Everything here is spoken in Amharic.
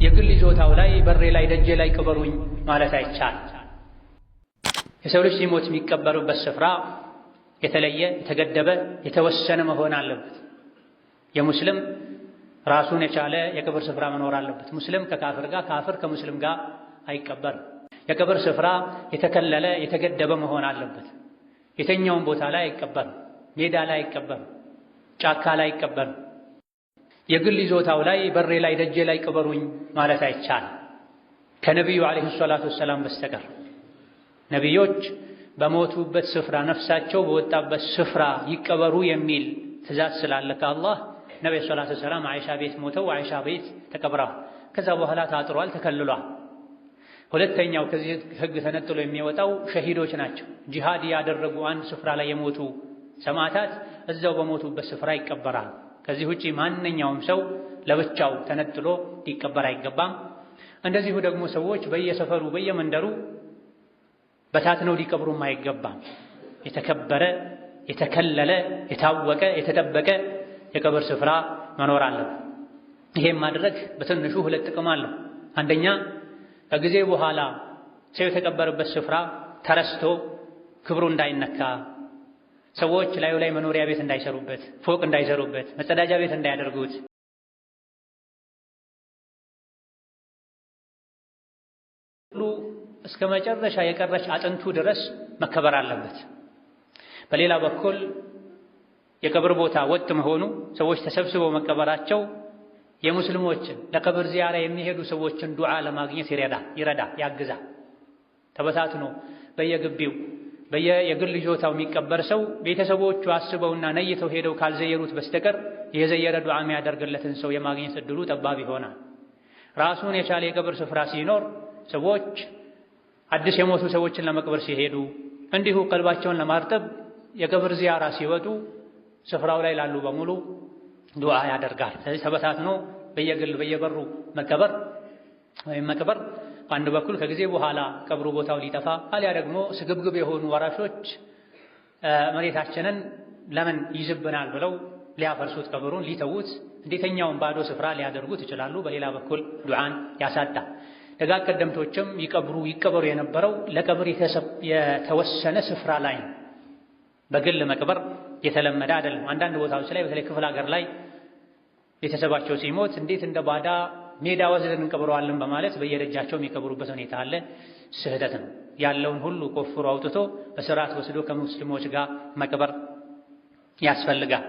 የግል ይዞታው ላይ በሬ ላይ ደጄ ላይ ቅበሩኝ ማለት አይቻል። የሰው ልጅ ሲሞት የሚቀበሩበት ስፍራ የተለየ የተገደበ የተወሰነ መሆን አለበት። የሙስሊም ራሱን የቻለ የቅብር ስፍራ መኖር አለበት። ሙስሊም ከካፍር ጋር፣ ካፍር ከሙስሊም ጋር አይቀበርም። የቅብር ስፍራ የተከለለ የተገደበ መሆን አለበት። የተኛውን ቦታ ላይ አይቀበርም። ሜዳ ላይ አይቀበርም። ጫካ ላይ አይቀበርም። የግል ይዞታው ላይ በሬ ላይ ደጄ ላይ ቅበሩኝ ማለት አይቻልም ከነቢዩ ዓለይሂ ሰላቱ ወሰላም በስተቀር። ነቢዮች በሞቱበት ስፍራ ነፍሳቸው በወጣበት ስፍራ ይቀበሩ የሚል ትእዛዝ ስላለ ከአላህ ነቢዩ ሰለላሁ ዐለይሂ ወሰለም አይሻ ቤት ሞተው አይሻ ቤት ተቀብረዋል። ከዛ በኋላ ታጥሯል፣ ተከልሏል። ሁለተኛው ከዚህ ሕግ ተነጥሎ የሚወጣው ሸሂዶች ናቸው። ጂሃድ ያደረጉ አንድ ስፍራ ላይ የሞቱ ሰማዕታት እዛው በሞቱበት ስፍራ ይቀበራል። ከዚህ ውጪ ማንኛውም ሰው ለብቻው ተነጥሎ ሊቀበር አይገባም። እንደዚሁ ደግሞ ሰዎች በየሰፈሩ በየመንደሩ በታትነው ሊቀብሩም አይገባም። የተከበረ የተከለለ የታወቀ የተጠበቀ የቀብር ስፍራ መኖር አለበት። ይሄም ማድረግ በትንሹ ሁለት ጥቅም አለው። አንደኛ ከጊዜ በኋላ ሰው የተቀበረበት ስፍራ ተረስቶ ክብሩ እንዳይነካ፣ ሰዎች ላዩ ላይ መኖሪያ ቤት እንዳይሰሩበት፣ ፎቅ እንዳይሰሩበት፣ መጸዳጃ ቤት እንዳያደርጉት ሁሉ እስከ መጨረሻ የቀረች አጥንቱ ድረስ መከበር አለበት። በሌላ በኩል የቀብር ቦታ ወጥ መሆኑ ሰዎች ተሰብስበው መቀበራቸው የሙስሊሞችን ለቀብር ዚያራ የሚሄዱ ሰዎችን ዱዓ ለማግኘት ይረዳ ያግዛል። ተበታትኖ በየግቢው የግል ይዞታው የሚቀበር ሰው ቤተሰቦቹ አስበውና ነይተው ሄደው ካልዘየሩት በስተቀር የዘየረ ዱዓ የሚያደርግለትን ሰው የማግኘት እድሉ ጠባብ ይሆናል። ራሱን የቻለ የቀብር ስፍራ ሲኖር ሰዎች አዲስ የሞቱ ሰዎችን ለመቅበር ሲሄዱ እንዲሁ ቀልባቸውን ለማርጠብ የቀብር ዚያራ ሲወጡ ስፍራው ላይ ላሉ በሙሉ ዱዓ ያደርጋል። ስለዚህ ተበታትኖ በየግል በየበሩ መቀበር በአንድ በኩል ከጊዜ በኋላ ቀብሩ ቦታው ሊጠፋ አሊያ ደግሞ ስግብግብ የሆኑ ወራሾች መሬታችንን ለምን ይዝብናል ብለው ሊያፈርሱት ቀብሩን ሊተዉት እንዴተኛውን ባዶ ስፍራ ሊያደርጉት ይችላሉ። በሌላ በኩል ዱዓን ያሳጣ። ደጋግ ቀደምቶችም ይቀበሩ የነበረው ለቀብር የተወሰነ ስፍራ ላይ ነው። በግል መቅበር የተለመደ አይደለም። አንዳንድ ቦታዎች ላይ በተለይ ክፍለ ሀገር ላይ ቤተሰባቸው ሲሞት እንዴት እንደ ባዳ ሜዳ ወስደን እንቀብረዋለን በማለት በየደጃቸው የሚቀብሩበት ሁኔታ አለ። ስህተት ነው። ያለውን ሁሉ ቆፍሮ አውጥቶ በስርዓት ወስዶ ከሙስሊሞች ጋር መቅበር ያስፈልጋል።